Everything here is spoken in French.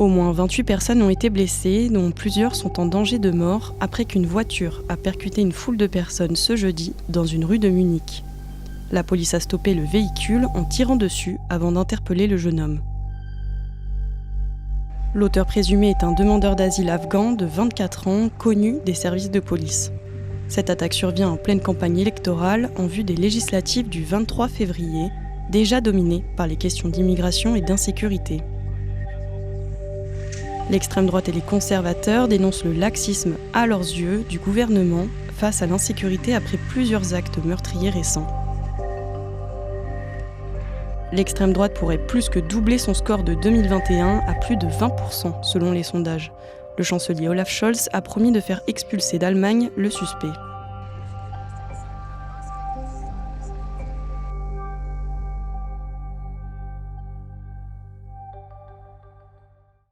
Au moins 28 personnes ont été blessées, dont plusieurs sont en danger de mort après qu'une voiture a percuté une foule de personnes ce jeudi dans une rue de Munich. La police a stoppé le véhicule en tirant dessus avant d'interpeller le jeune homme. L'auteur présumé est un demandeur d'asile afghan de 24 ans, connu des services de police. Cette attaque survient en pleine campagne électorale en vue des législatives du 23 février, déjà dominées par les questions d'immigration et d'insécurité. L'extrême droite et les conservateurs dénoncent le laxisme, à leurs yeux, du gouvernement face à l'insécurité après plusieurs actes meurtriers récents. L'extrême droite pourrait plus que doubler son score de 2021 à plus de 20% selon les sondages. Le chancelier Olaf Scholz a promis de faire expulser d'Allemagne le suspect.